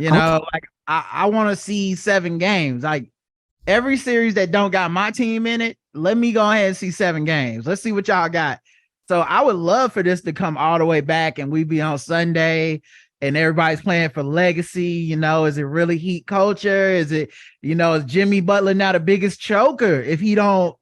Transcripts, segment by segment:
Okay. Like I want to see 7 games. Like every series that don't got my team in it, let me go ahead and see 7 games. Let's see what y'all got. So I would love for this to come all the way back and we be on Sunday and everybody's playing for legacy. Is it really heat culture? Is it, is Jimmy Butler now the biggest choker if he don't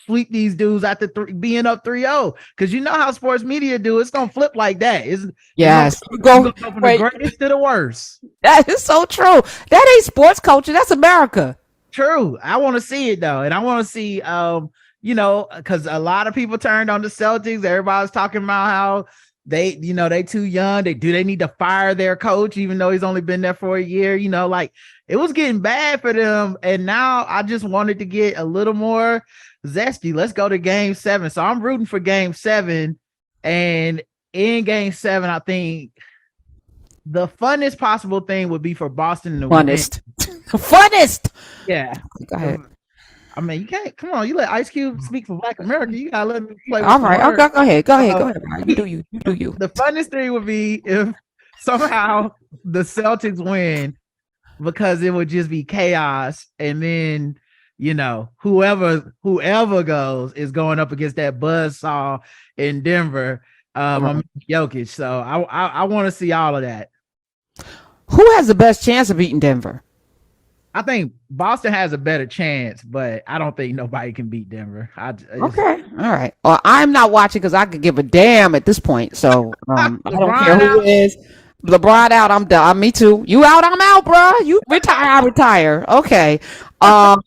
sweep these dudes after being up 3-0? Because you know how sports media do, it's gonna flip like that. It's gonna Yes. you Go gonna go from the wait. greatest to the worst. That is so true. That ain't sports culture. That's America. True. I want to see it though. And I want to see because a lot of people turned on the Celtics. Everybody's talking about how they too young. They need to fire their coach, even though he's only been there for a year. Like it was getting bad for them. And now I just wanted to get a little more zesty. Let's go to game 7. So I'm rooting for game 7. And in game 7, I think the funnest possible thing would be for Boston to win. Funnest. Funnest. Yeah. Go ahead. I mean, you can't. Come on, you let Ice Cube speak for Black America. You gotta let me play with All some right. words. Okay. Go ahead. Go ahead. Go ahead. You do you. You do you. The funnest thing would be if somehow the Celtics win, because it would just be chaos, and then whoever goes is going up against that buzzsaw in Denver, Jokic. So I want to see all of that. Who has the best chance of beating Denver? I think Boston has a better chance, but I don't think nobody can beat Denver. Okay. All right. Well, I'm not watching because I could give a damn at this point. So I don't care who out. it is. LeBron out. I'm done. Me too. You out. I'm out, bro. You retire. I retire. Okay.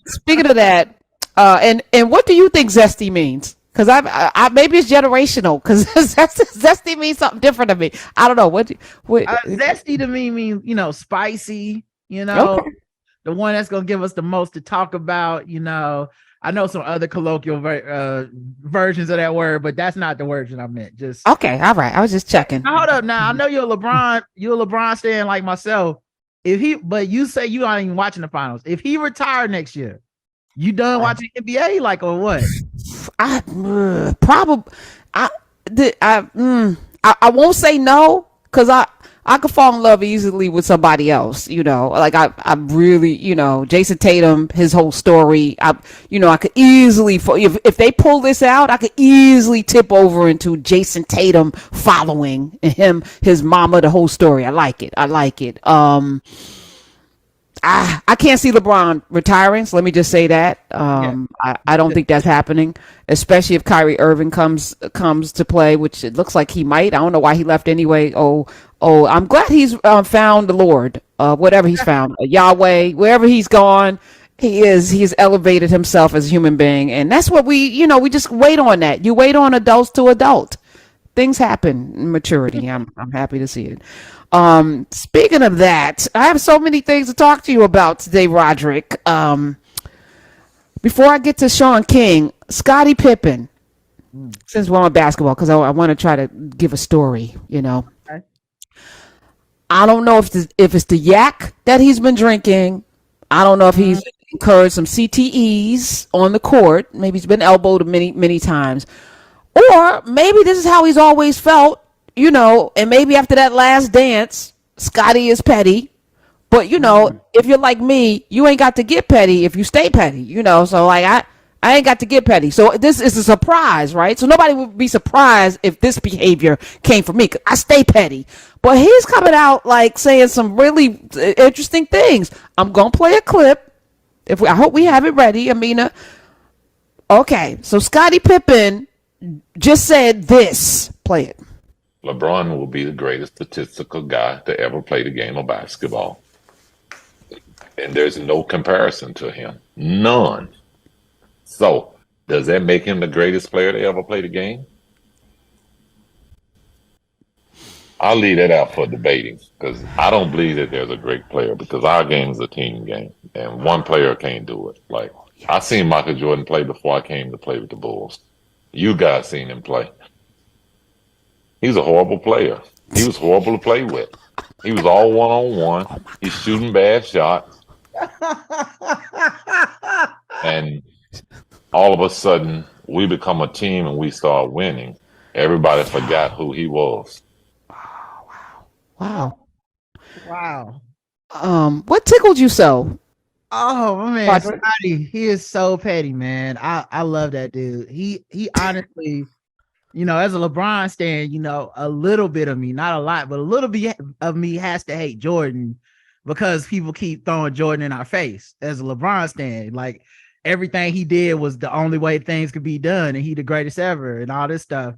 Speaking of that, and what do you think zesty means? Because I maybe it's generational. Because zesty means something different to me. I don't know what zesty to me means spicy. Okay. The one that's gonna give us the most to talk about. I know some other colloquial versions of that word, but that's not the version I meant. Just okay. All right. I was just checking. now, hold up. Now I know you're a LeBron stand like myself. But you say you aren't even watching the finals. If he retired next year, you done watching NBA or what? Probably. I won't say no because I could fall in love easily with somebody else, like I really, Jason Tatum, his whole story. I could easily, if they pull this out, I could easily tip over into Jason Tatum following him, his mama, the whole story. I like it. I can't see LeBron retiring, so let me just say that. I don't think that's happening, especially if Kyrie Irving comes to play, which it looks like he might. I don't know why he left anyway. I'm glad he's found the Lord, whatever he's found, Yahweh, wherever he's gone. He's elevated himself as a human being, and that's what we just wait on that. You wait on adults to adult. Things happen in maturity. I'm happy to see it. Speaking of that, I have so many things to talk to you about today, Roderick. Before I get to Sean King, Scottie Pippen, since we're on basketball, because I want to try to give a story, Okay. I don't know if it's the yak that he's been drinking. I don't know if he's incurred some CTEs on the court. Maybe he's been elbowed many, many times. Or maybe this is how he's always felt, and maybe after that last dance, Scotty is petty. But, if you're like me, you ain't got to get petty if you stay petty, So, like, I ain't got to get petty. So this is a surprise, right? So nobody would be surprised if this behavior came from me. 'Cause I stay petty. But he's coming out, like, saying some really interesting things. I'm going to play a clip. I hope we have it ready, Amina. Okay, so Scottie Pippen just said this. Play it. LeBron will be the greatest statistical guy to ever play the game of basketball. And there's no comparison to him. None. So, does that make him the greatest player to ever play the game? I'll leave that out for debating because I don't believe that there's a great player because our game is a team game and one player can't do it. Like, I seen Michael Jordan play before I came to play with the Bulls. You guys seen him play. He's a horrible player. He was horrible to play with. He was all one-on-one. He's shooting bad shots. And all of a sudden, we become a team and we start winning. Everybody forgot who he was. Wow. Wow. What tickled you so, Oh my man, Roderick? Scotty, he is so petty, man. I love that dude. He honestly, as a LeBron stan, a little bit of me, not a lot, but a little bit of me has to hate Jordan because people keep throwing Jordan in our face as a LeBron stan. Like everything he did was the only way things could be done, and he the greatest ever, and all this stuff.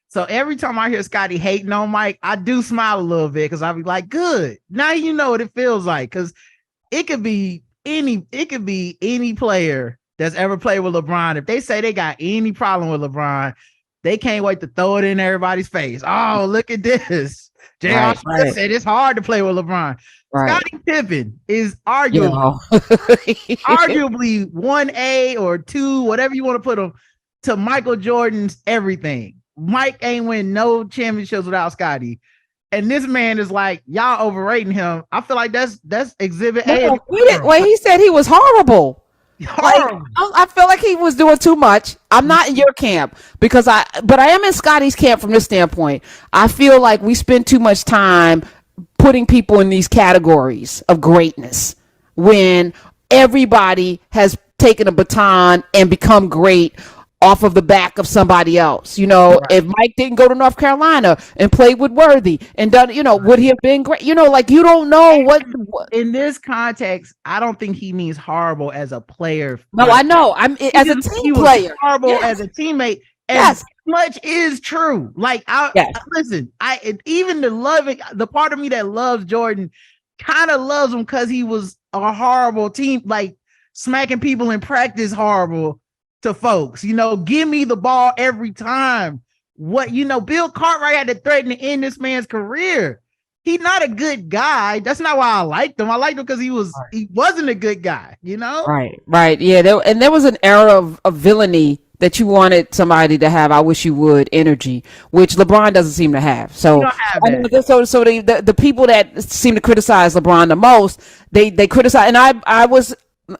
So every time I hear Scotty hating on Mike, I do smile a little bit because I'll be like, good. Now you know what it feels like. Because it could be any player that's ever played with LeBron. If they say they got any problem with LeBron, they can't wait to throw it in everybody's face. Oh, look at this. J.R. Smith said it's hard to play with LeBron. Right. Scottie Pippen is You arguably, know. arguably 1A or 2, whatever you want to put him, to Michael Jordan's everything. Mike ain't win no championships without Scottie. And this man is like, y'all overrating him. I feel like that's exhibit A. No, wait, he said he was horrible. Like, I feel like he was doing too much. I'm not in your camp but I am in Scotty's camp from this standpoint. I feel like we spend too much time putting people in these categories of greatness when everybody has taken a baton and become great off of the back of somebody else. Right. If Mike didn't go to North Carolina and play with Worthy and done, would he have been great? Like you don't know what. In this context, I don't think he means horrible as a player. No, I know. As a team player, horrible as a teammate. And yes, much is true. Like listen, even the part of me that loves Jordan kind of loves him because he was a horrible team, like smacking people in practice horrible to folks. Give me the ball every time. Bill Cartwright had to threaten to end this man's career. He's not a good guy. That's not why I liked him. I liked him because he wasn't a good guy, Right. Yeah. There was an era of villainy that you wanted somebody to have. I wish you would energy, which LeBron doesn't seem to have. So, the people that seem to criticize LeBron the most, they criticize. And I was a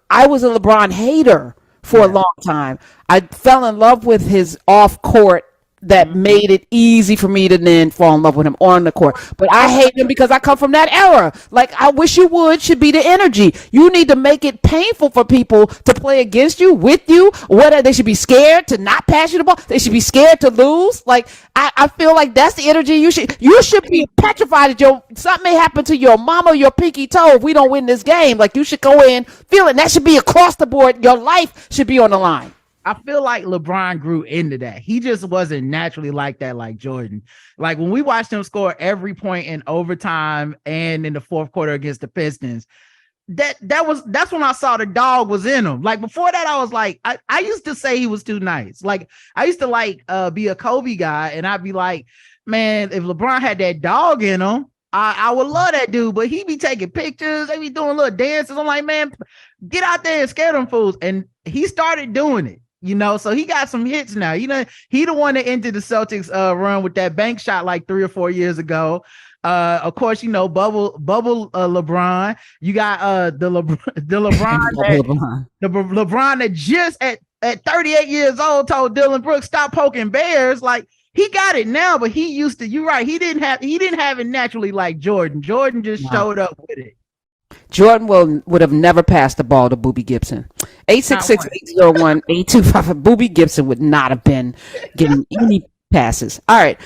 LeBron hater for a long time. I fell in love with his off court that made it easy for me to then fall in love with him on the court. But I hate him because I come from that era. Like, I wish you would should be the energy. You need to make it painful for people to play against you, with you. Whether they should be scared to not pass you the ball. They should be scared to lose. Like, I feel like that's the energy you should be petrified that something may happen to your mama or your pinky toe if we don't win this game. Like, you should go in feeling that should be across the board. Your life should be on the line. I feel like LeBron grew into that. He just wasn't naturally like that, like Jordan. Like when we watched him score every point in overtime and in the fourth quarter against the Pistons, that's when I saw the dog was in him. Like before that, I was like, I used to say he was too nice. Like I used to be a Kobe guy, and I'd be like, man, if LeBron had that dog in him, I would love that dude. But he be taking pictures, they be doing little dances. I'm like, man, get out there and scare them fools. And he started doing it. So he got some hits now. He the one that ended the Celtics run with that bank shot like 3 or 4 years ago. Of course, bubble LeBron. You got the LeBron that just at 38 years old told Dylan Brooks stop poking bears. Like he got it now, but he used to. You're right. He didn't have it naturally like Jordan. Jordan just showed up with it. Jordan would have never passed the ball to Boobie Gibson. 866-801-8255. Boobie Gibson would not have been getting any passes. All right.